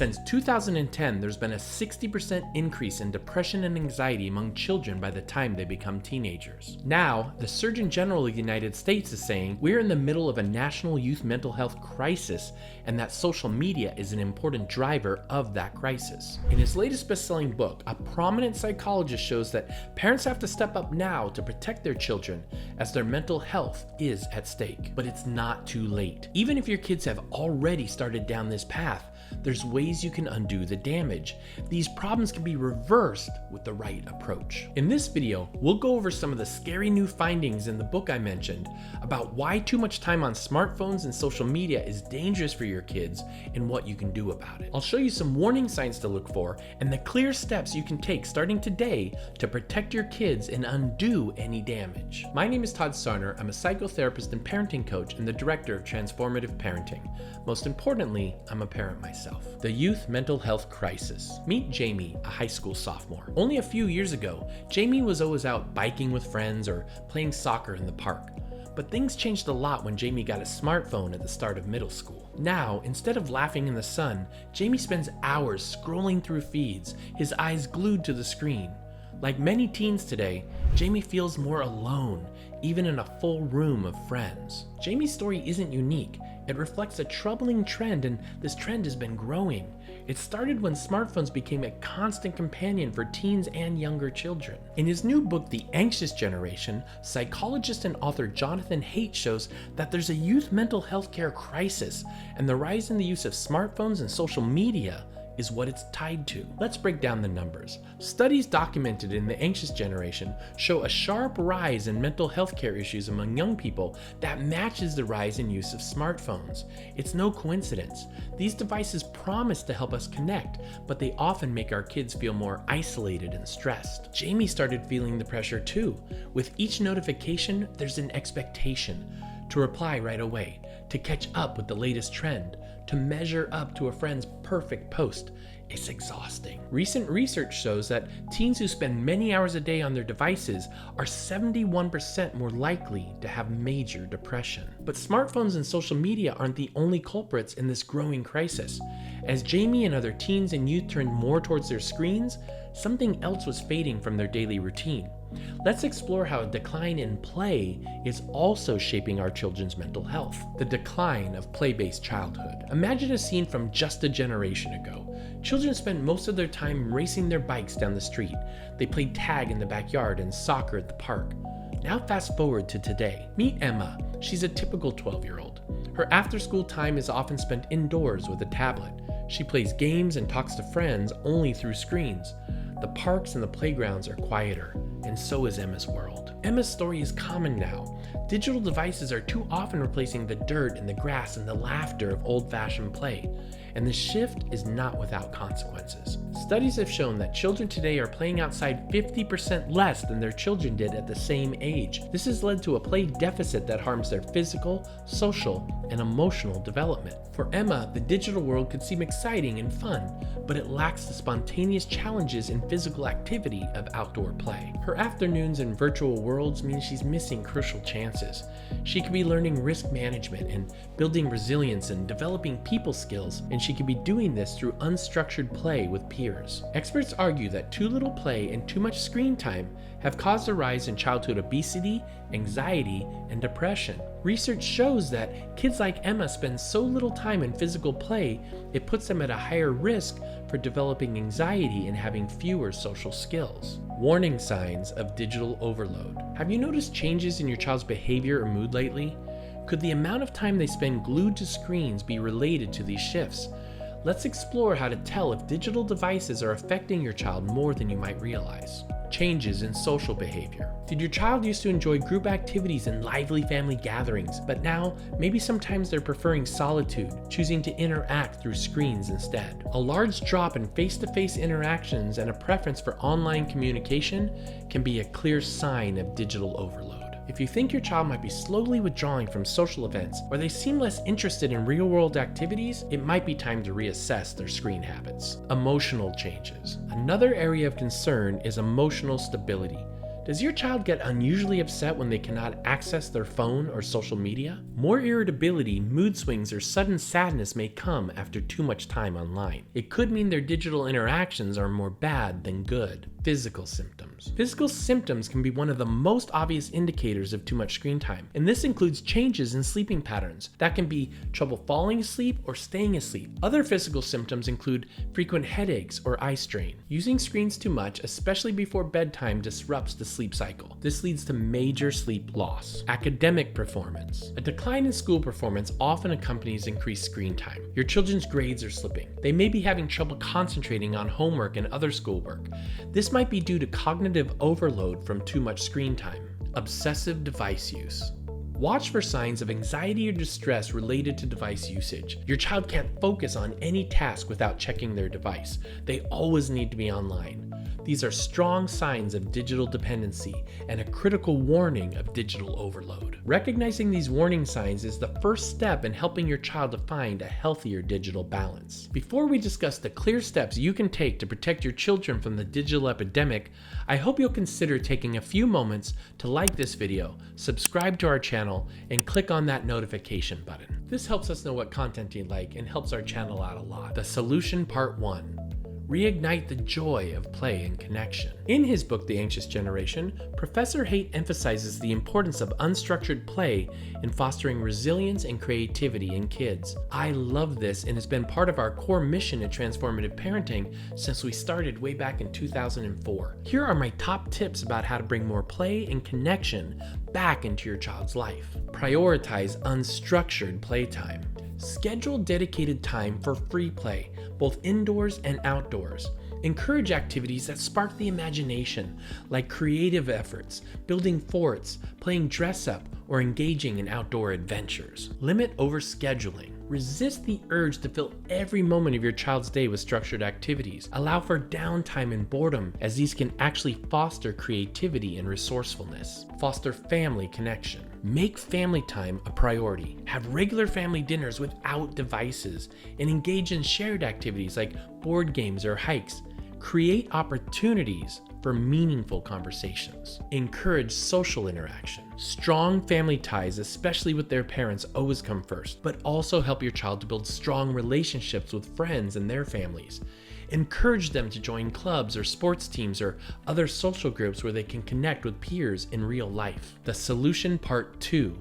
Since 2010, there's been a 60% increase in depression and anxiety among children by the time they become teenagers. Now, the Surgeon General of the United States is saying we're in the middle of a national youth mental health crisis, and that social media is an important driver of that crisis. In his latest best-selling book, a prominent psychologist shows that parents have to step up now to protect their children as their mental health is at stake. But it's not too late. Even if your kids have already started down this path, there's ways you can undo the damage. These problems can be reversed with the right approach. In this video, we'll go over some of the scary new findings in the book I mentioned about why too much time on smartphones and social media is dangerous for your kids and what you can do about it. I'll show you some warning signs to look for and the clear steps you can take starting today to protect your kids and undo any damage. My name is Todd Sarner. I'm a psychotherapist and parenting coach and the director of Transformative Parenting. Most importantly, I'm a parent myself. The youth mental health crisis. Meet Jamie, a high school sophomore. Only a few years ago, Jamie was always out biking with friends or playing soccer in the park. But things changed a lot when Jamie got a smartphone at the start of middle school. Now, instead of laughing in the sun, Jamie spends hours scrolling through feeds, his eyes glued to the screen. Like many teens today, Jamie feels more alone, even in a full room of friends. Jamie's story isn't unique. It reflects a troubling trend, and this trend has been growing. It started when smartphones became a constant companion for teens and younger children. In his new book, The Anxious Generation, psychologist and author Jonathan Haidt shows that there's a youth mental health care crisis, and the rise in the use of smartphones and social media is what it's tied to. Let's break down the numbers. Studies documented in The Anxious Generation show a sharp rise in mental health care issues among young people that matches the rise in use of smartphones. It's no coincidence. These devices promise to help us connect, but they often make our kids feel more isolated and stressed. Jamie started feeling the pressure too. With each notification, there's an expectation to reply right away, to catch up with the latest trend, to measure up to a friend's perfect post. It's exhausting. Recent research shows that teens who spend many hours a day on their devices are 71% more likely to have major depression. But smartphones and social media aren't the only culprits in this growing crisis. As Jamie and other teens and youth turned more towards their screens, something else was fading from their daily routine. Let's explore how a decline in play is also shaping our children's mental health. The decline of play-based childhood. Imagine a scene from just a generation ago. Children spent most of their time racing their bikes down the street. They played tag in the backyard and soccer at the park. Now fast forward to today. Meet Emma. She's a typical 12-year-old. Her after-school time is often spent indoors with a tablet. She plays games and talks to friends only through screens. The parks and the playgrounds are quieter, and so is Emma's world. Emma's story is common now. Digital devices are too often replacing the dirt and the grass and the laughter of old-fashioned play, and the shift is not without consequences. Studies have shown that children today are playing outside 50% less than their children did at the same age. This has led to a play deficit that harms their physical, social, and emotional development. For Emma, the digital world could seem exciting and fun, but it lacks the spontaneous challenges and physical activity of outdoor play. Her afternoons in virtual worlds mean she's missing crucial chances. She could be learning risk management and building resilience and developing people skills, and she could be doing this through unstructured play with peers. Experts argue that too little play and too much screen time have caused a rise in childhood obesity, anxiety, and depression. Research shows that kids like Emma spend so little time in physical play, it puts them at a higher risk for developing anxiety and having fewer social skills. Warning signs of digital overload. Have you noticed changes in your child's behavior or mood lately? Could the amount of time they spend glued to screens be related to these shifts? Let's explore how to tell if digital devices are affecting your child more than you might realize. Changes in social behavior. Did your child used to enjoy group activities and lively family gatherings, but now maybe sometimes they're preferring solitude, choosing to interact through screens instead? A large drop in face-to-face interactions and a preference for online communication can be a clear sign of digital overload. If you think your child might be slowly withdrawing from social events or they seem less interested in real-world activities, it might be time to reassess their screen habits. Emotional changes. Another area of concern is emotional stability. Does your child get unusually upset when they cannot access their phone or social media? More irritability, mood swings, or sudden sadness may come after too much time online. It could mean their digital interactions are more bad than good. Physical symptoms. Physical symptoms can be one of the most obvious indicators of too much screen time, and this includes changes in sleeping patterns. That can be trouble falling asleep or staying asleep. Other physical symptoms include frequent headaches or eye strain. Using screens too much, especially before bedtime, disrupts the sleep cycle. This leads to major sleep loss. Academic performance. A decline in school performance often accompanies increased screen time. Your children's grades are slipping. They may be having trouble concentrating on homework and other schoolwork. This might be due to cognitive overload from too much screen time. Obsessive device use. Watch for signs of anxiety or distress related to device usage. Your child can't focus on any task without checking their device. They always need to be online. These are strong signs of digital dependency and a critical warning of digital overload. Recognizing these warning signs is the first step in helping your child to find a healthier digital balance. Before we discuss the clear steps you can take to protect your children from the digital epidemic, I hope you'll consider taking a few moments to like this video, subscribe to our channel, and click on that notification button. This helps us know what content you like and helps our channel out a lot. The solution part 1. Reignite the joy of play and connection. In his book, The Anxious Generation, Professor Haidt emphasizes the importance of unstructured play in fostering resilience and creativity in kids. I love this and has been part of our core mission at Transformative Parenting since we started way back in 2004. Here are my top tips about how to bring more play and connection back into your child's life. Prioritize unstructured playtime. Schedule dedicated time for free play, both indoors and outdoors. Encourage activities that spark the imagination, like creative efforts, building forts, playing dress up, or engaging in outdoor adventures. Limit overscheduling. Resist the urge to fill every moment of your child's day with structured activities. Allow for downtime and boredom, as these can actually foster creativity and resourcefulness. Foster family connection. Make family time a priority. Have regular family dinners without devices and engage in shared activities like board games or hikes. Create opportunities for meaningful conversations. Encourage social interaction. Strong family ties, especially with their parents, always come first, but also help your child to build strong relationships with friends and their families. Encourage them to join clubs or sports teams or other social groups where they can connect with peers in real life. The solution part 2.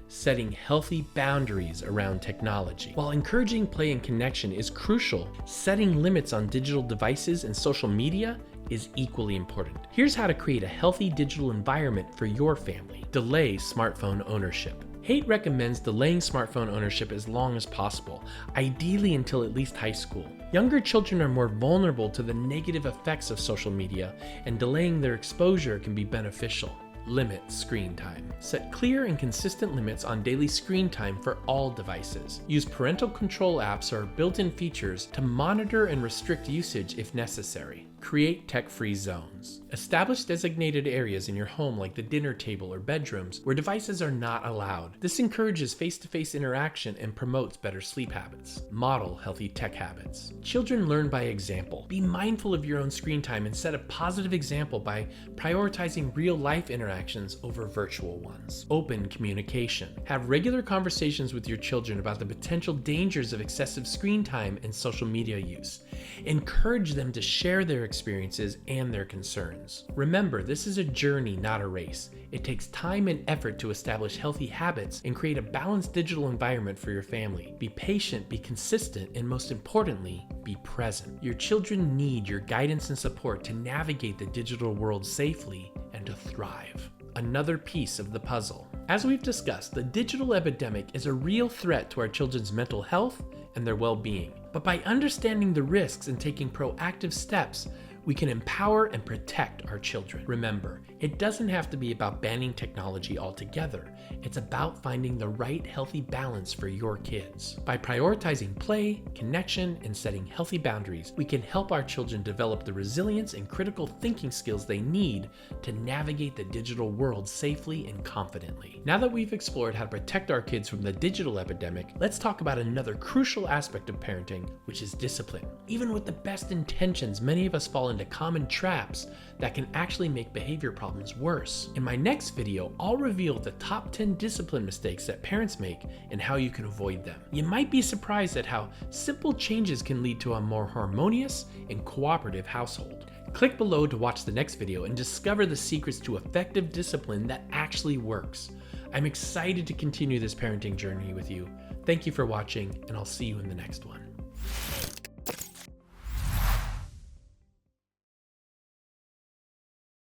Setting healthy boundaries around technology. While encouraging play and connection is crucial, setting limits on digital devices and social media is equally important. Here's how to create a healthy digital environment for your family. Delay smartphone ownership. Haidt recommends delaying smartphone ownership as long as possible, ideally until at least high school. Younger children are more vulnerable to the negative effects of social media, and delaying their exposure can be beneficial. Limit screen time. Set clear and consistent limits on daily screen time for all devices. Use parental control apps or built-in features to monitor and restrict usage if necessary. Create tech-free zones. Establish designated areas in your home like the dinner table or bedrooms where devices are not allowed. This encourages face-to-face interaction and promotes better sleep habits. Model healthy tech habits. Children learn by example. Be mindful of your own screen time and set a positive example by prioritizing real-life interactions over virtual ones. Open communication. Have regular conversations with your children about the potential dangers of excessive screen time and social media use. Encourage them to share their experiences and their concerns. Remember, this is a journey, not a race. It takes time and effort to establish healthy habits and create a balanced digital environment for your family. Be patient, be consistent, and most importantly, be present. Your children need your guidance and support to navigate the digital world safely and to thrive. Another piece of the puzzle. As we've discussed, the digital epidemic is a real threat to our children's mental health and their well-being. But by understanding the risks and taking proactive steps, we can empower and protect our children. Remember, it doesn't have to be about banning technology altogether. It's about finding the right healthy balance for your kids. By prioritizing play, connection, and setting healthy boundaries, we can help our children develop the resilience and critical thinking skills they need to navigate the digital world safely and confidently. Now that we've explored how to protect our kids from the digital epidemic, let's talk about another crucial aspect of parenting, which is discipline. Even with the best intentions, many of us fall into common traps that can actually make behavior problems worse. In my next video, I'll reveal the top 10 discipline mistakes that parents make and how you can avoid them. You might be surprised at how simple changes can lead to a more harmonious and cooperative household. Click below to watch the next video and discover the secrets to effective discipline that actually works. I'm excited to continue this parenting journey with you. Thank you for watching, and I'll see you in the next one.